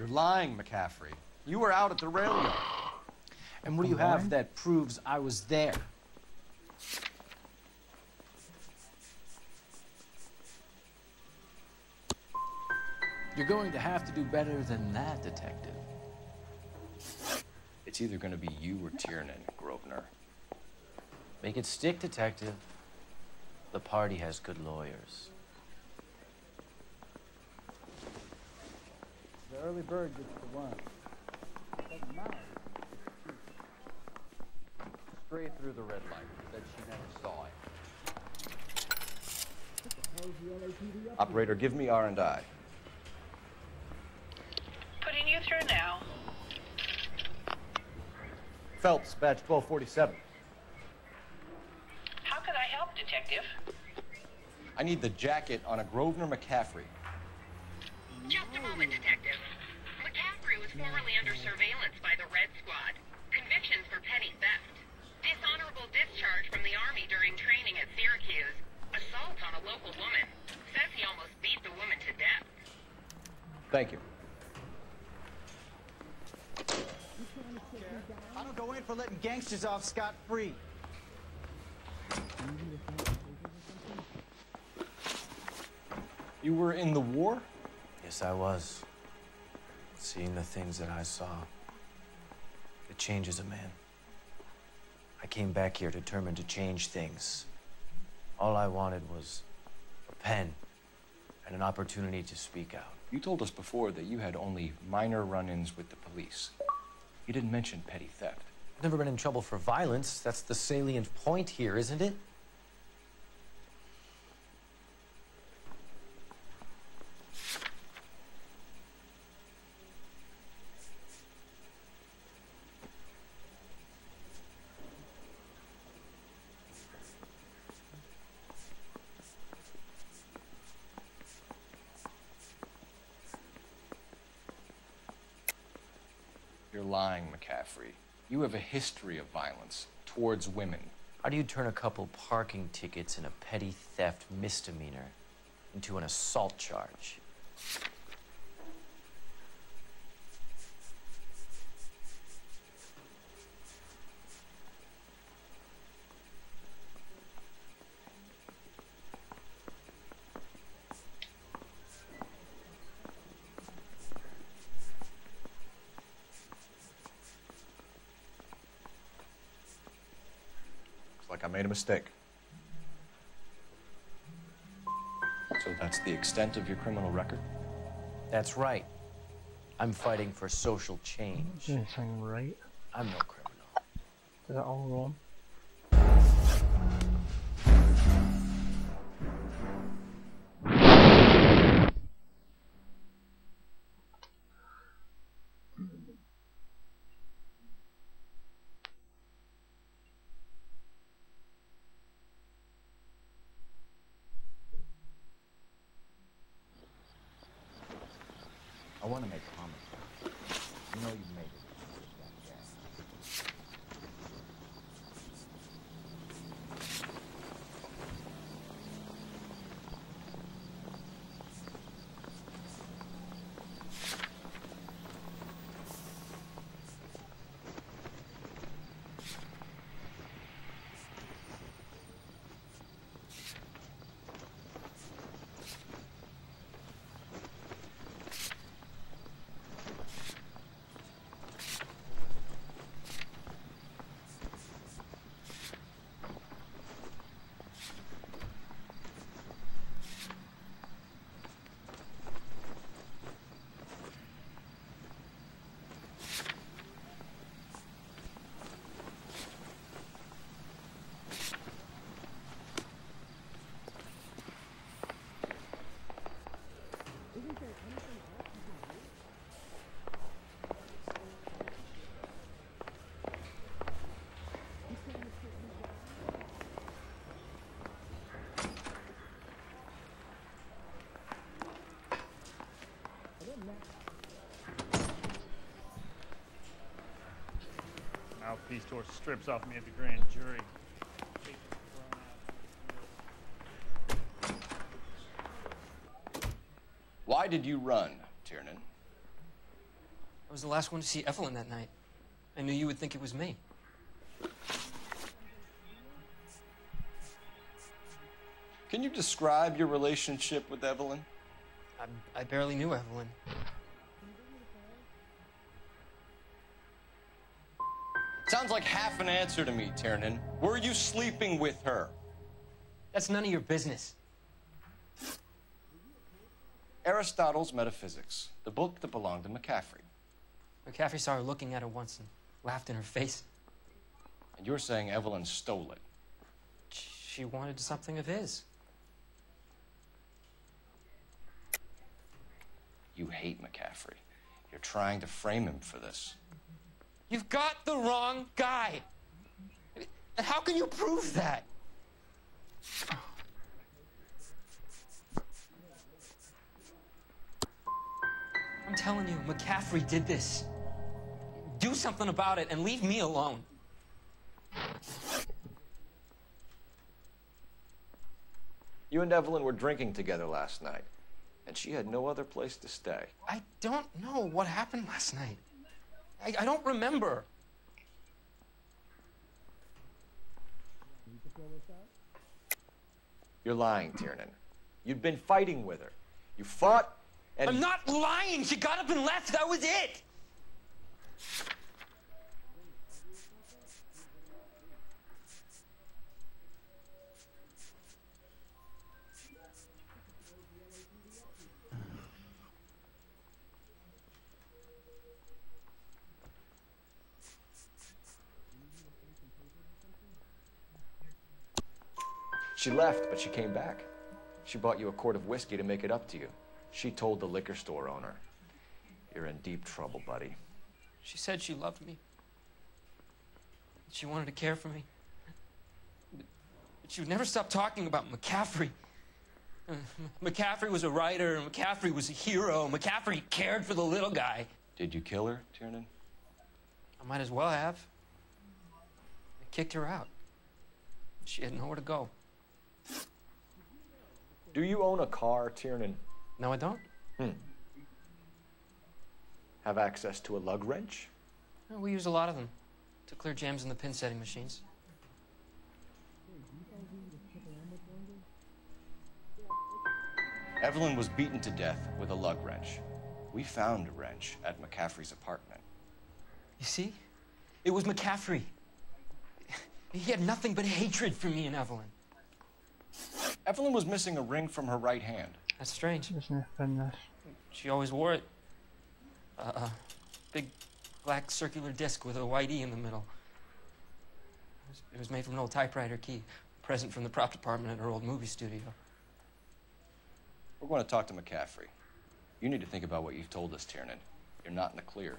You're lying, McCaffrey. You were out at the rail yard. And what do you have that proves I was there? You're going to have to do better than that, Detective. It's either going to be you or Tiernan, Grosvenor. Make it stick, Detective. The party has good lawyers. The early bird gets the worm. Straight through the red light. Said she never saw it. Operator, give me R&I. Putting you through now. Phelps, badge 1247. How could I help, Detective? I need the jacket on a Grosvenor McCaffrey. Just a moment, Detective. McCaffrey was formerly under surveillance by the Red Squad. Convictions for petty theft. Dishonorable discharge from the Army during training at Syracuse. Assault on a local woman. Says he almost beat the woman to death. Thank you. I don't go in for letting gangsters off scot-free. You were in the war? Yes, I was. Seeing the things that I saw, it changes a man. I came back here determined to change things. All I wanted was a pen and an opportunity to speak out. You told us before that you had only minor run-ins with the police. You didn't mention petty theft. I've never been in trouble for violence. That's the salient point here, isn't it? You're lying, McCaffrey. You have a history of violence towards women. How do you turn a couple parking tickets and a petty theft misdemeanor into an assault charge? Like I made a mistake. So that's the extent of your criminal record? That's right. I'm fighting for social change. You're saying right. I'm no criminal. Is that all wrong? I want to make comments. You know you've made it. Mouthpiece tore strips off me at the grand jury. Why did you run, Tiernan? I was the last one to see Evelyn that night. I knew you would think it was me. Can you describe your relationship with Evelyn? I barely knew Evelyn. Sounds like half an answer to me, Tiernan. Were you sleeping with her? That's none of your business. Aristotle's Metaphysics, the book that belonged to McCaffrey. McCaffrey saw her looking at her once and laughed in her face. And you're saying Evelyn stole it? She wanted something of his. You hate McCaffrey. You're trying to frame him for this. You've got the wrong guy. And how can you prove that? I'm telling you, McCaffrey did this. Do something about it and leave me alone. You and Evelyn were drinking together last night, and she had no other place to stay. I don't know what happened last night. I don't remember. You're lying, Tiernan. You'd been fighting with her. You fought, and... I'm not lying! She got up and left, that was it! She left, but she came back. She bought you a quart of whiskey to make it up to you. She told the liquor store owner. You're in deep trouble, buddy. She said she loved me. She wanted to care for me. But she would never stop talking about McCaffrey. McCaffrey was a writer, McCaffrey was a hero, McCaffrey cared for the little guy. Did you kill her, Tiernan? I might as well have. I kicked her out. She had nowhere to go. Do you own a car, Tiernan? No, I don't. Have access to a lug wrench? No, we use a lot of them to clear jams in the pin setting machines. Evelyn was beaten to death with a lug wrench. We found a wrench at McCaffrey's apartment. You see? It was McCaffrey. He had nothing but hatred for me and Evelyn. Evelyn was missing a ring from her right hand. That's strange. Isn't it? She always wore it. Big black circular disc with a white E in the middle. It was made from an old typewriter key, a present from the prop department at her old movie studio. We're going to talk to McCaffrey. You need to think about what you've told us, Tiernan. You're not in the clear.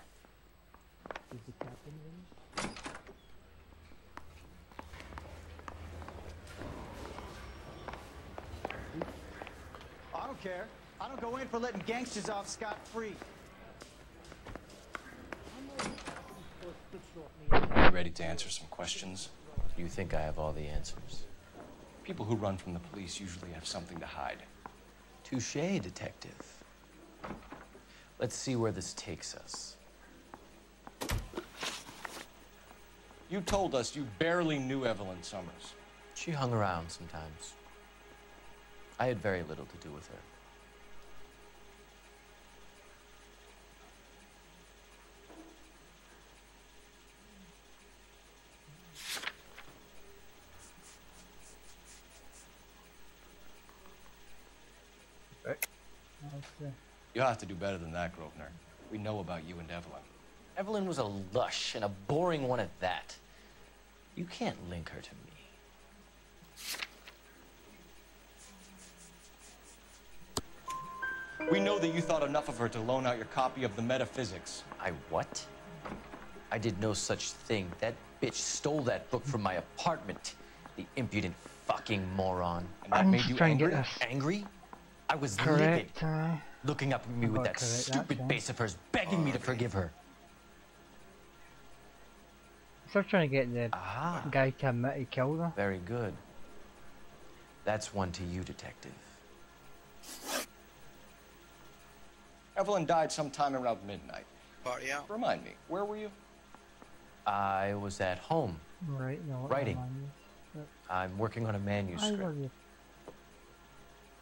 I don't care. I don't go in for letting gangsters off scot-free. Are you ready to answer some questions? You think I have all the answers? People who run from the police usually have something to hide. Touché, detective. Let's see where this takes us. You told us you barely knew Evelyn Summers. She hung around sometimes. I had very little to do with her. You'll have to do better than that, Grosvenor. We know about you and Evelyn. Evelyn was a lush, and a boring one at that. You can't link her to me. We know that you thought enough of her to loan out your copy of the Metaphysics. I what? I did no such thing. That bitch stole that book from my apartment. The impudent fucking moron. And that made you angry? Angry? I was Correct, livid. Looking up at me with that stupid face of hers, begging me to forgive her. Still trying to get the guy to admit he killed her. Very good. That's one to you, detective. Evelyn died sometime around midnight. Party out. Remind me, where were you? I was at home. Right, no. Writing. I'm working on a manuscript.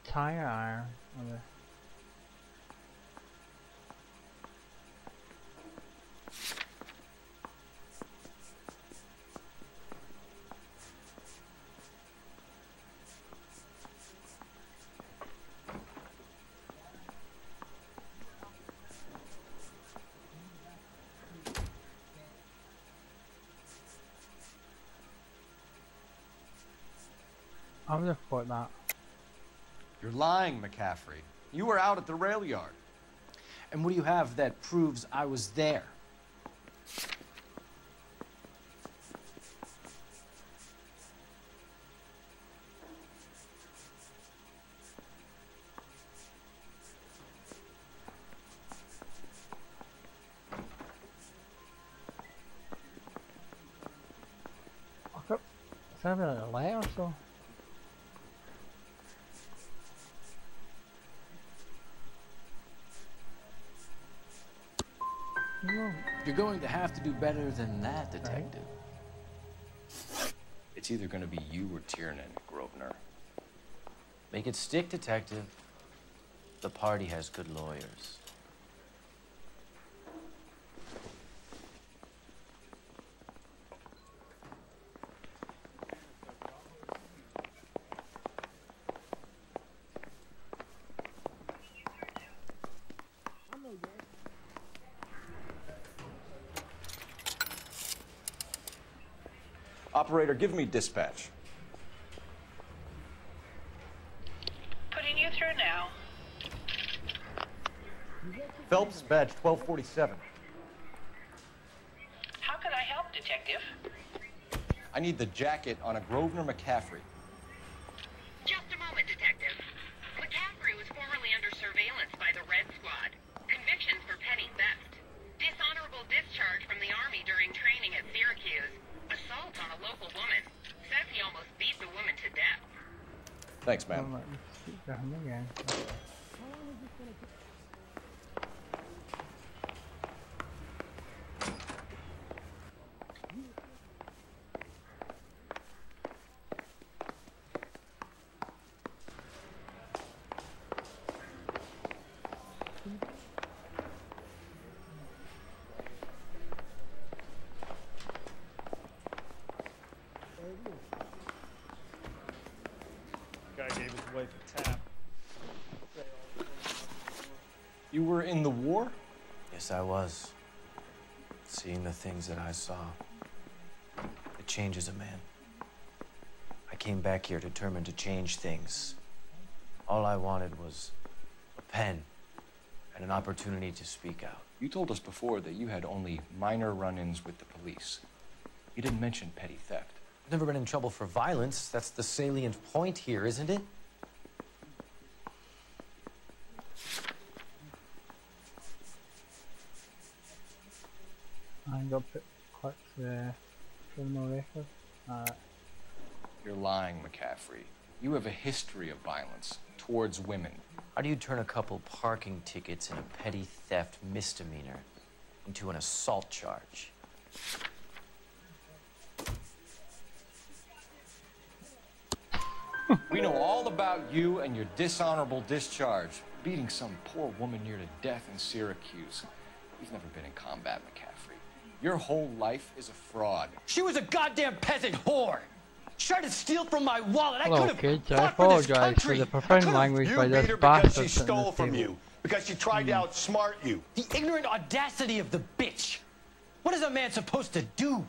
Tire iron. Okay. I'm gonna put that. You're lying, McCaffrey. You were out at the rail yard. And what do you have that proves I was there? Is that a letter or so? You're going to have to do better than that, Detective. It's either going to be you or Tiernan, Grosvenor. Make it stick, Detective. The party has good lawyers. Operator, give me dispatch. Putting you through now. Phelps, badge 1247. How can I help, Detective? I need the jacket on a Grosvenor McCaffrey. Just a moment, Detective. McCaffrey was formerly under surveillance by the Red Squad. Convictions for petty theft. Dishonorable discharge from the Army during training at Syracuse. Assault on a local woman. Says he almost beat the woman to death. Thanks, ma'am. Guy gave his wife a tap. You were in the war? Yes, I was. Seeing the things that I saw, it changes a man. I came back here determined to change things. All I wanted was a pen and an opportunity to speak out. You told us before that you had only minor run-ins with the police. You didn't mention petty theft. I've never been in trouble for violence. That's the salient point here, isn't it? I'm gonna put clips there. Criminal record. You're lying, McCaffrey. You have a history of violence towards women. How do you turn a couple parking tickets and a petty theft misdemeanor into an assault charge? We know all about you and your dishonorable discharge, beating some poor woman near to death in Syracuse. You've never been in combat, McCaffrey. Your whole life is a fraud. She was a goddamn peasant whore. She tried to steal from my wallet. Hello, kids. I apologize for the profane language by this bastard. She stole from you. Because she tried to outsmart you. The ignorant audacity of the bitch. What is a man supposed to do?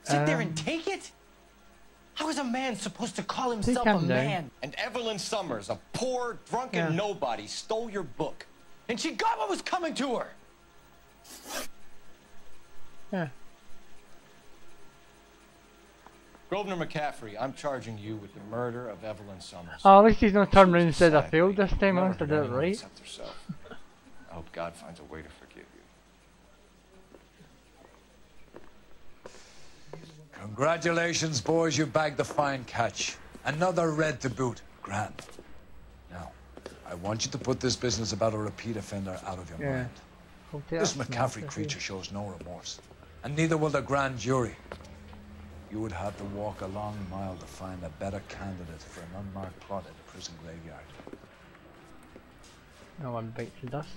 Sit there and take it? How is a man supposed to call himself a man? And Evelyn Summers, a poor, drunken nobody, stole your book. And she got what was coming to her. Yeah. Grosvenor McCaffrey, I'm charging you with the murder of Evelyn Summers. Oh, at least he's not turned around and said I failed this time. I must have did it right. Except herself. I hope God finds a way to forgive you. Congratulations, boys, you bagged the fine catch. Another red to boot. Grand. Now, I want you to put this business about a repeat offender out of your mind. This McCaffrey creature shows no remorse, and neither will the grand jury. You would have to walk a long mile to find a better candidate for an unmarked plot in a prison graveyard. No one bites the dust.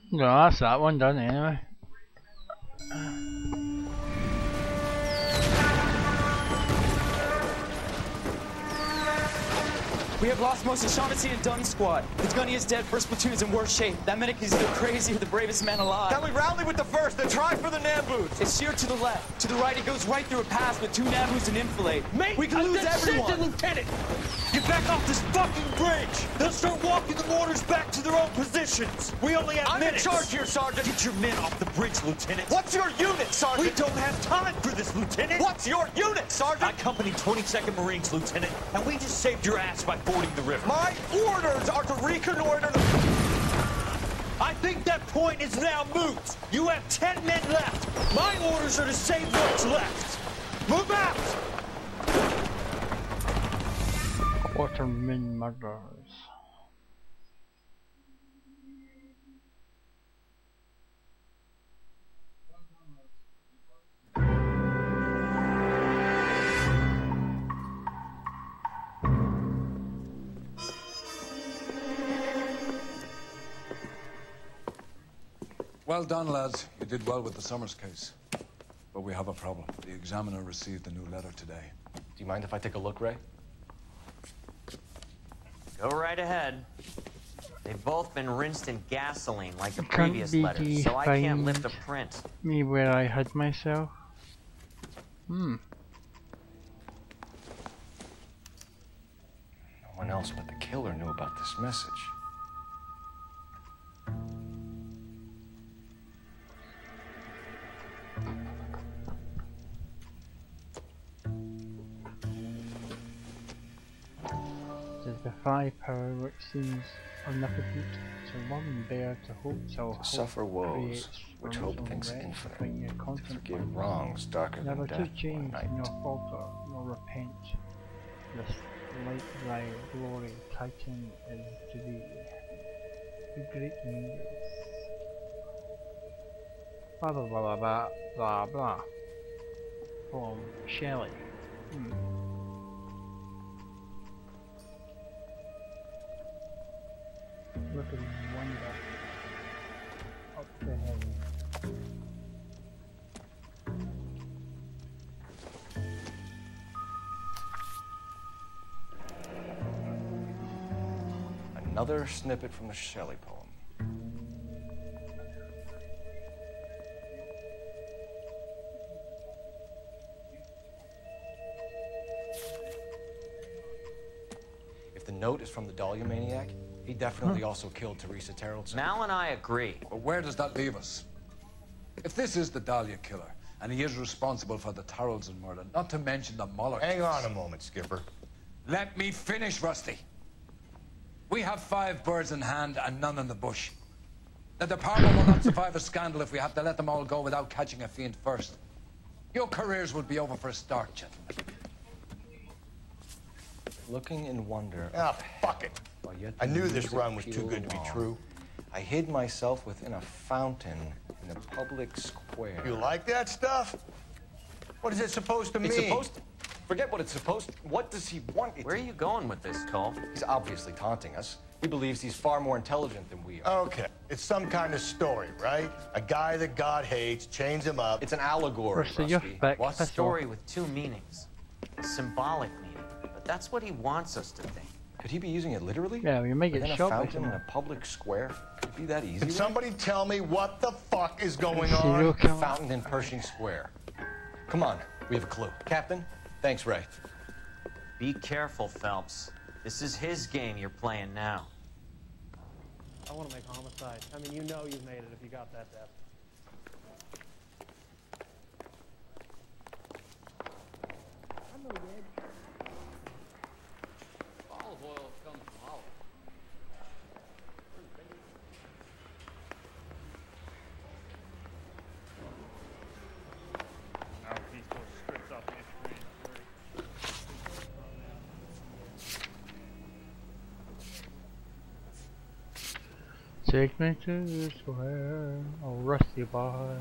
No, that's that one done anyway. We have lost most of Shaughnessy and Dunn's squad. The gunny is dead, first platoon is in worse shape. That medic is either crazy or the bravest man alive. Then we rally with the first and try for the Nambus. It's sheer to the left. To the right, it goes right through a pass with 2 Nambus and enfilade. Mate, we can lose everyone. Lieutenant, get back off this fucking bridge. They'll start walking the mortars back to their own positions. We only have minutes. I'm in charge here, Sergeant. Get your men off the bridge, Lieutenant. What's your unit, Sergeant? We don't have time for this, Lieutenant. What's your unit, Sergeant? I company 22nd Marines, Lieutenant, and we just saved your ass by fording the river. My orders are to reconnoiter the... I think that point is now moot. You have 10 men left. My orders are to save what's left. Move out! Waterman murders. Well done, lads. You did well with the Summers case. But we have a problem. The examiner received a new letter today. Do you mind if I take a look, Ray? Go right ahead. They've both been rinsed in gasoline like the previous letters, so I can't lift a print. Me where I hid myself. No one else but the killer knew about this message. The firepower which seems omnipotent to one bear to hope shall To suffer woes, which hope thinks infinite, to forgive wrongs darker than never death to or change, night. nor falter, nor repent. This light thy glory, Titan is to thee. The great news. Blah blah blah blah blah blah. From Shelley. Look at wonder up to heaven. Another snippet from the Shelley poem. If the note is from the Dahlia maniac, he definitely also killed Teresa Terrellson. Mal and I agree. But where does that leave us? If this is the Dahlia killer, and he is responsible for the Terrellson murder, not to mention the Muller Hang case. on a moment, Skipper. Let me finish, Rusty. We have 5 birds in hand and none in the bush. The department will not survive a scandal if we have to let them all go without catching a fiend first. Your careers will be over for a start, gentlemen. Looking in wonder. Ah, fuck it. I knew this run was too good to be true. I hid myself within a fountain in a public square. You like that stuff? What is it supposed to mean? It's supposed to... Forget what it's supposed to... What does he want it Where are you going with this, Cole? He's obviously taunting us. He believes he's far more intelligent than we are. Okay. It's some kind of story, right? A guy that God hates, chains him up. It's an allegory, Rusty. What story with 2 meanings? A symbolic meaning. But that's what he wants us to think. Could he be using it literally? Yeah, we may get Within a shot by fountain in someone. a public square? Could it be that easy? Can somebody tell me what the fuck is going Serial on? killer. Fountain in Pershing Square. Come on, we have a clue. Captain, thanks, Ray. Be careful, Phelps. This is his game you're playing now. I want to make homicide. I mean, you know you've made it if you got that death. Olive oil comes from olive. Now Peace Door strips off me at the grain. Take me to square, oh rusty boy.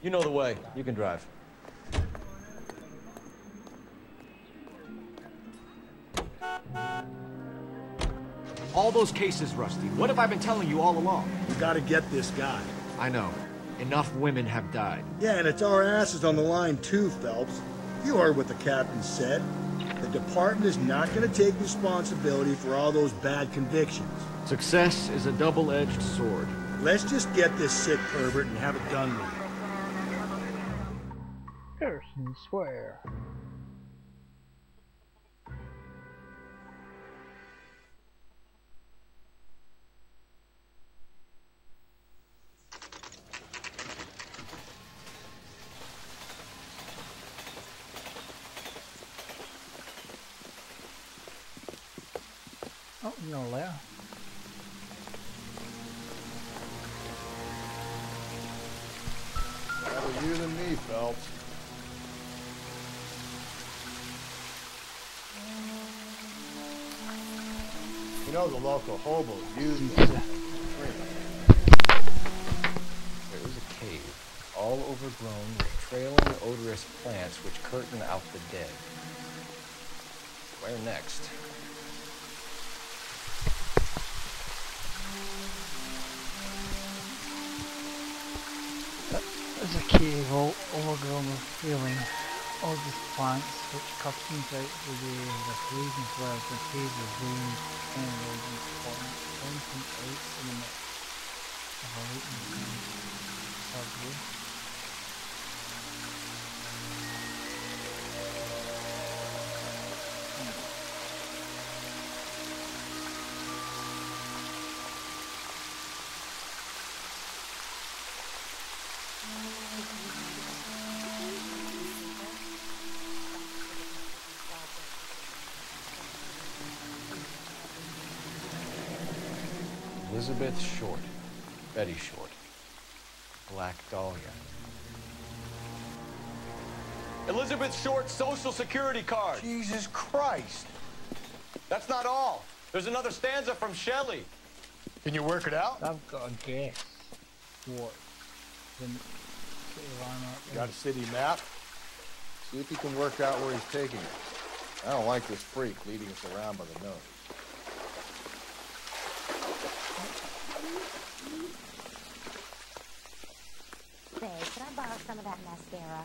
You know the way. You can drive. All those cases, Rusty. What have I been telling you all along? You gotta get this guy. I know. Enough women have died. Yeah, and it's our asses on the line too, Phelps. You heard what the captain said. The department is not gonna take responsibility for all those bad convictions. Success is a double-edged sword. Let's just get this sick pervert and have it done with. Harrison swear. Oh, you got a letter. Better you than me, Phelps. You know the local hobos use these. There is a cave, all overgrown with trailing, odorous plants which curtain out the dead. Where next? There's a cave all overgrown with feeling all these plants which curtains out the freezing flowers. The cave is raised and eroding point, pointing out in the midst of a latent subway. Elizabeth Short. Betty Short. Black Dahlia. Elizabeth Short's social security card. Jesus Christ. That's not all. There's another stanza from Shelley. Can you work it out? I've got a guess what the city lineup is. Got a city map? See if you can work out where he's taking us. I don't like this freak leading us around by the nose. Say, can I borrow some of that mascara?